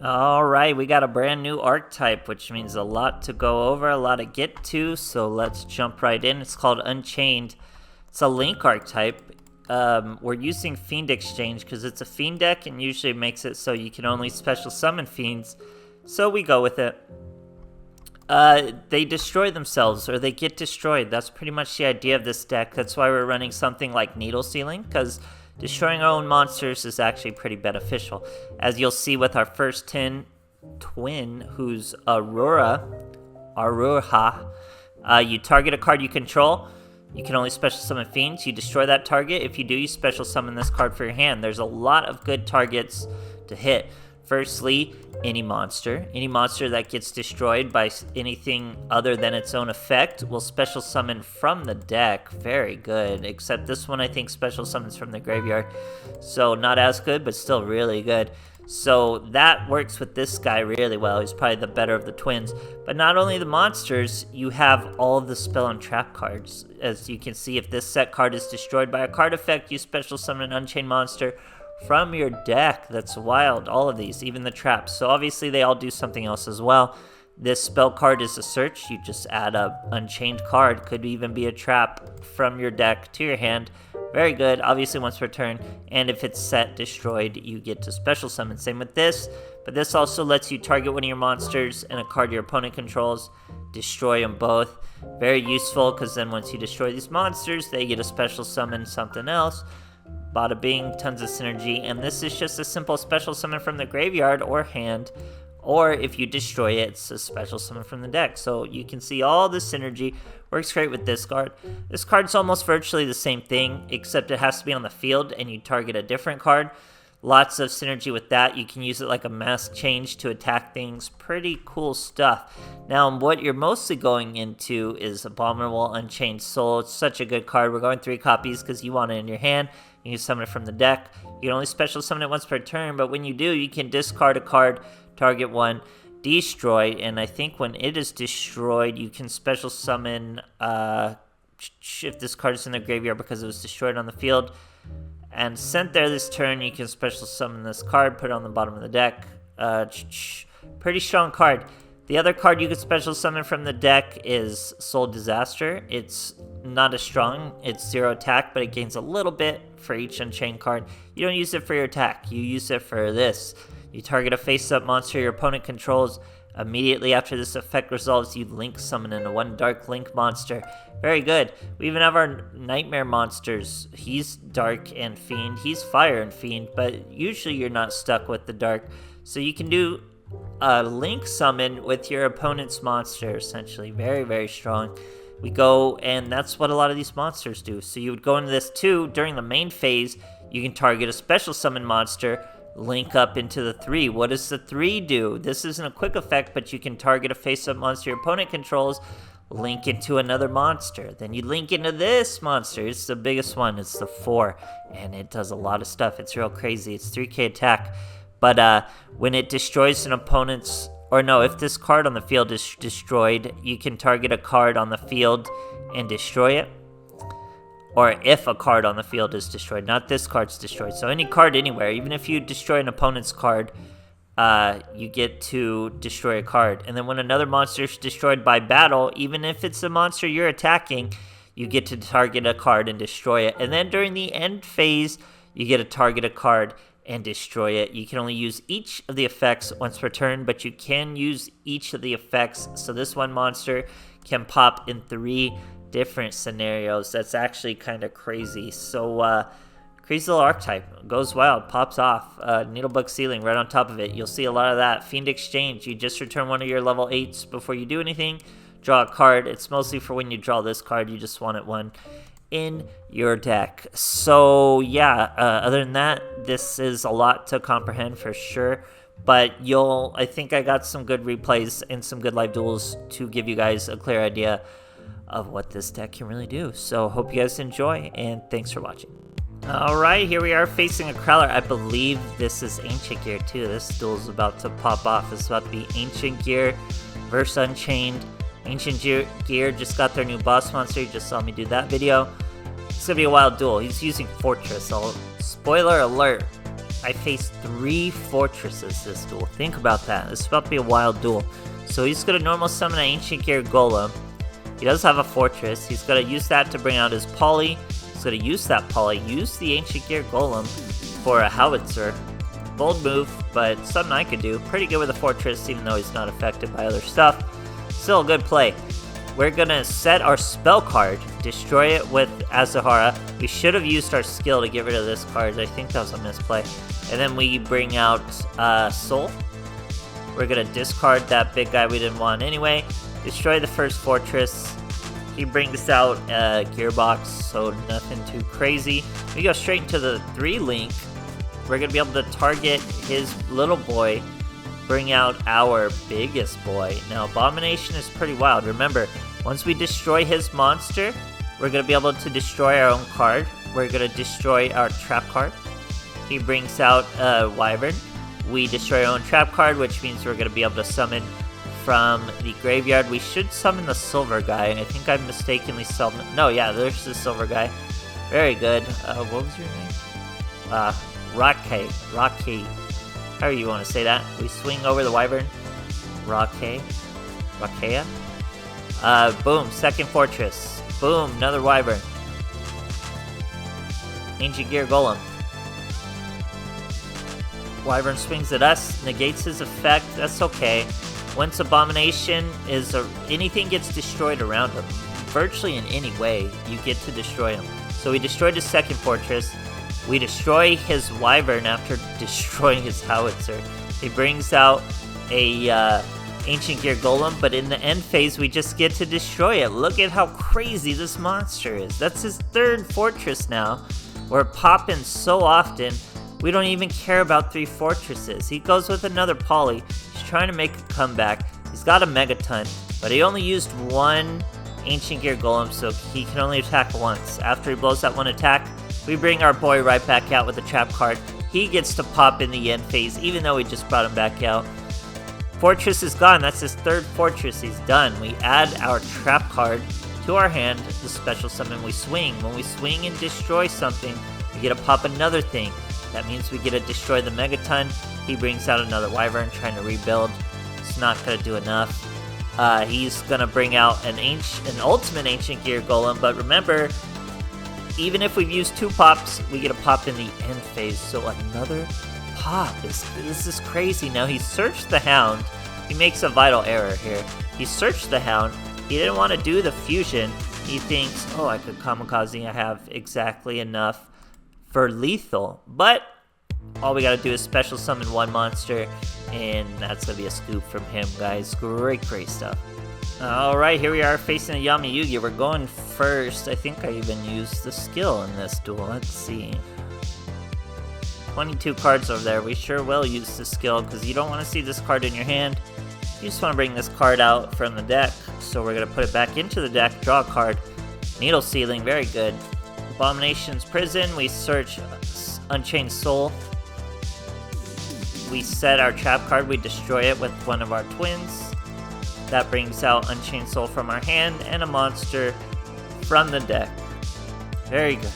Alright, we got a brand new archetype, which means a lot to go over, a lot to get to, so let's jump right in. It's called Unchained. It's a Link archetype. We're using Fiend Exchange because it's a Fiend deck and usually makes it so you can only special summon Fiends, so we go with it. They destroy themselves, or they get destroyed. That's pretty much the idea of this deck. That's why we're running something like Needle Sealing, because destroying our own monsters is actually pretty beneficial. As you'll see with our first twin, who's Aurora, you target a card you control. You can only special summon Fiends. You destroy that target. If you do, you special summon this card for your hand. There's a lot of good targets to hit. Firstly, any monster. Any monster that gets destroyed by anything other than its own effect will special summon from the deck. Very good. Except this one, I think, special summons from the graveyard. So not as good, but still really good. So that works with this guy really well. He's probably the better of the twins. But not only the monsters, you have all of the spell and trap cards. As you can see, if this set card is destroyed by a card effect, you special summon an Unchained monster from your deck. That's wild. All of these, even the traps. So obviously they all do something else as well. This spell card is a search. You just add a Unchained card. Could even be a trap from your deck to your hand. Very good. Obviously once per turn. And if it's set destroyed, you get to special summon. Same with this. But this also lets you target one of your monsters and a card your opponent controls. Destroy them both. Very useful, because then once you destroy these monsters, they get a special summon something else. Bada bing, tons of synergy, and this is just a simple special summon from the graveyard or hand, or if you destroy it, it's a special summon from the deck. So you can see all the synergy. Works great with this card. This card's almost virtually the same thing, except it has to be on the field and you target a different card. Lots of synergy with that. You can use it like a mask change to attack things. Pretty cool stuff. Now, what you're mostly going into is Abominable Unchained Soul. It's such a good card. We're going 3 copies because you want it in your hand. You can summon it from the deck. You can only special summon it once per turn, but when you do, you can discard a card, target one, destroy, and I think when it is destroyed, you can special summon, if this card is in the graveyard because it was destroyed on the field, and sent there this turn, you can special summon this card, put it on the bottom of the deck. Pretty strong card. The other card you can special summon from the deck is Soul Disaster. It's not as strong. It's 0 attack, but it gains a little bit for each Unchained card. You don't use it for your attack. You use it for this. You target a face-up monster your opponent controls. Immediately after this effect resolves, you link summon in a 1 Dark Link monster. Very good. We even have our Nightmare monsters. He's Dark and Fiend. He's Fire and Fiend, but usually you're not stuck with the Dark. So you can do a Link summon with your opponent's monster, essentially. Very, very strong. We go, and that's what a lot of these monsters do. So you would go into this too. During the main phase, you can target a special summon monster, link up into the 3. What does the 3 do? This isn't a quick effect, but you can target a face-up monster your opponent controls, link into another monster. Then you link into this monster. It's the biggest one. It's the 4, and it does a lot of stuff. It's real crazy. It's 3k attack. But when it destroys an opponent's, or no, if this card on the field is destroyed, you can target a card on the field and destroy it. Or if a card on the field is destroyed, not this card's destroyed. So any card anywhere, even if you destroy an opponent's card, you get to destroy a card. And then when another monster is destroyed by battle, even if it's a monster you're attacking, you get to target a card and destroy it. And then during the end phase, you get to target a card and destroy it. You can only use each of the effects once per turn, but you can use each of the effects. So this one monster can pop in 3 different scenarios. That's actually kind of crazy. So crazy little archetype. Goes wild, pops off. Needlebug Ceiling right on top of it. You'll see a lot of that. Fiend Exchange. You just return one of your level 8s before you do anything. Draw a card. It's mostly for when you draw this card. You just wanted one in your deck. So yeah, other than that, this is a lot to comprehend for sure, but I think I got some good replays and some good live duels to give you guys a clear idea of what this deck can really do. So hope you guys enjoy, and thanks for watching. Alright, here we are facing a Crowler. I believe this is Ancient Gear too. This duel is about to pop off. It's about to be Ancient Gear versus Unchained. Ancient Gear just got their new boss monster. You just saw me do that video. It's gonna be a wild duel. He's using Fortress. Spoiler alert. I face 3 fortresses this duel. Think about that. This is about to be a wild duel. So he's going to normal summon an Ancient Gear Golem. He does have a fortress. He's going to use that to bring out his poly. He's going to use that poly, use the Ancient Gear Golem for a howitzer. Bold move, but something I could do. Pretty good with a fortress, even though he's not affected by other stuff. Still a good play. We're going to set our spell card, destroy it with Azahara. We should have used our skill to get rid of this card. I think that was a misplay. And then we bring out Soul. We're going to discard that big guy we didn't want anyway. Destroy the first fortress. He brings out a gearbox, so nothing too crazy. We go straight into the 3-link. We're going to be able to target his little boy, bring out our biggest boy. Now, Abomination is pretty wild. Remember, once we destroy his monster, we're going to be able to destroy our own card. We're going to destroy our trap card. He brings out a Wyvern. We destroy our own trap card, which means we're going to be able to summon from the graveyard. We should summon the silver guy. I think I mistakenly summoned... No, yeah, there's the silver guy. Very good. What was your name? Rocky. However you want to say that. We swing over the Wyvern. Rakea. Boom, second fortress. Boom, another Wyvern. Ancient Gear Golem. Wyvern swings at us, negates his effect. That's okay. Once Abomination is anything gets destroyed around him, virtually in any way, you get to destroy him. So we destroyed his second fortress. We destroy his Wyvern after destroying his howitzer. He brings out a Ancient Gear Golem, but in the end phase, we just get to destroy it. Look at how crazy this monster is. That's his 3rd fortress now. We're popping so often, we don't even care about 3 fortresses. He goes with another poly. He's trying to make a comeback. He's got a Megaton, but he only used 1 Ancient Gear Golem, so he can only attack once. After he blows that 1 attack, we bring our boy right back out with the trap card. He gets to pop in the end phase, even though we just brought him back out. Fortress is gone. That's his 3rd fortress. He's done. We add our trap card to our hand, the special summon. We swing. When we swing and destroy something, we get to pop another thing. That means we get to destroy the Megaton. He brings out another Wyvern trying to rebuild. It's not going to do enough. He's going to bring out an ultimate Ancient Gear Golem, but remember, even if we've used 2 pops, we get a pop in the end phase. So another pop. This is crazy. Now he searched the Hound. He makes a vital error here. He searched the Hound. He didn't want to do the fusion. He thinks, oh, I could kamikaze. I have exactly enough for lethal. But all we got to do is special summon 1 monster, and that's going to be a scoop from him, guys. Great stuff. Alright, here we are facing a Yami Yugi. We're going first. I think I even used the skill in this duel. Let's see. 22 cards over there. We sure will use the skill because you don't want to see this card in your hand. You just want to bring this card out from the deck. So we're going to put it back into the deck, draw a card. Needle Sealing, very good. Abomination's Prison. We search Unchained Soul. We set our trap card. We destroy it with one of our twins. That brings out Unchained Soul from our hand and a monster from the deck. Very good.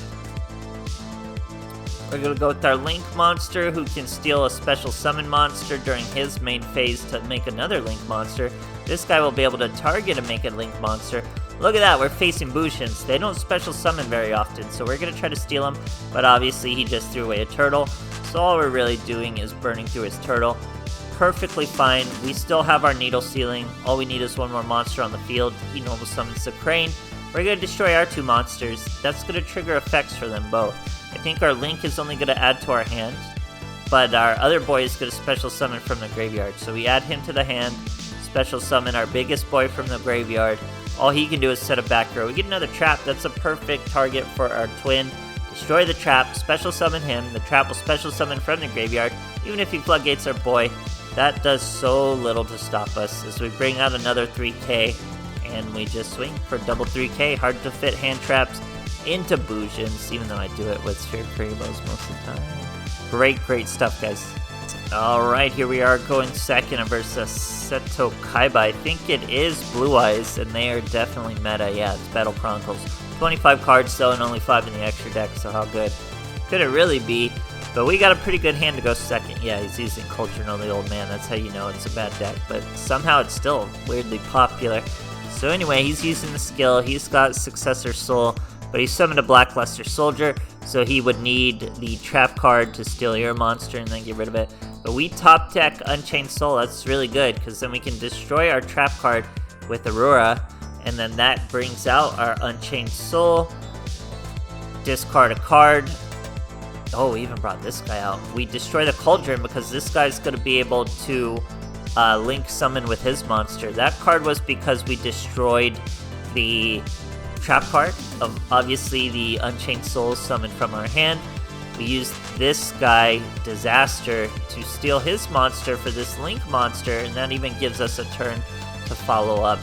We're going to go with our Link monster, who can steal a special summon monster during his main phase to make another Link monster. This guy will be able to target and make a Link monster. Look at that, we're facing Bushins. They don't special summon very often, so we're going to try to steal him. But obviously he just threw away a turtle, so all we're really doing is burning through his turtle. Perfectly fine. We still have our Needle Sealing. All we need is 1 more monster on the field. He normal summons the Crane. We're going to destroy our 2 monsters. That's going to trigger effects for them both. I think our Link is only going to add to our hand, but our other boy is going to special summon from the graveyard. So we add him to the hand, special summon our biggest boy from the graveyard. All he can do is set a back row. We get another trap. That's a perfect target for our twin. Destroy the trap, special summon him. The trap will special summon from the graveyard. Even if he floodgates our boy, that does so little to stop us as we bring out another 3k, and we just swing for double 3k. Hard to fit hand traps into Bushins, even though I do it with Sphere Krabos most of the time. Great stuff, guys. Alright, here we are going second versus Seto Kaiba. I think it is Blue Eyes, and they are definitely meta. Yeah, it's Battle Chronicles. 25 cards though, and only 5 in the extra deck, so how good could it really be? But we got a pretty good hand to go second. Yeah, he's using Culture on the Old Man. That's how you know it's a bad deck. But somehow it's still weirdly popular. So anyway, he's using the skill. He's got Successor Soul, but he summoned a Blackluster Soldier, so he would need the trap card to steal your monster and then get rid of it. But we top deck Unchained Soul. That's really good, because then we can destroy our trap card with Aurora, and then that brings out our Unchained Soul. Discard a card. Oh, we even brought this guy out. We destroy the Cauldron because this guy's going to be able to link summon with his monster. That card was because we destroyed the trap card of obviously the Unchained Soul summoned from our hand. We used this guy, Disaster, to steal his monster for this link monster, and that even gives us a turn to follow up.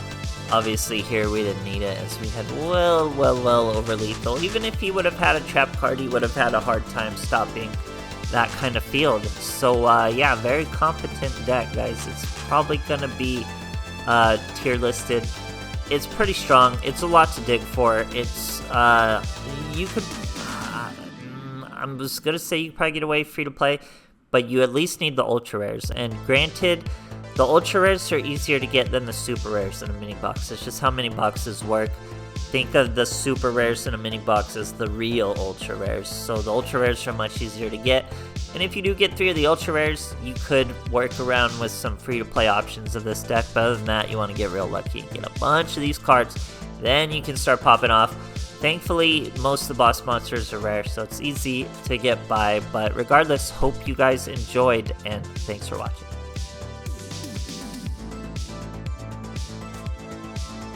Obviously here we didn't need it as we had well over lethal. Even if he would have had a trap card, he would have had a hard time stopping that kind of field. So yeah, very competent deck, guys. It's probably gonna be tier listed. It's pretty strong. It's a lot to dig for. It's you could I was gonna say you could probably get away free to play, but you at least need the ultra rares. And granted, the ultra rares are easier to get than the super rares in a mini box. It's just how mini boxes work. Think of the super rares in a mini box as the real ultra rares. So the ultra rares are much easier to get. And if you do get 3 of the ultra rares, you could work around with some free to play options of this deck. But other than that, you want to get real lucky and get a bunch of these cards. Then you can start popping off. Thankfully, most of the boss monsters are rare, so it's easy to get by. But regardless, hope you guys enjoyed, and thanks for watching.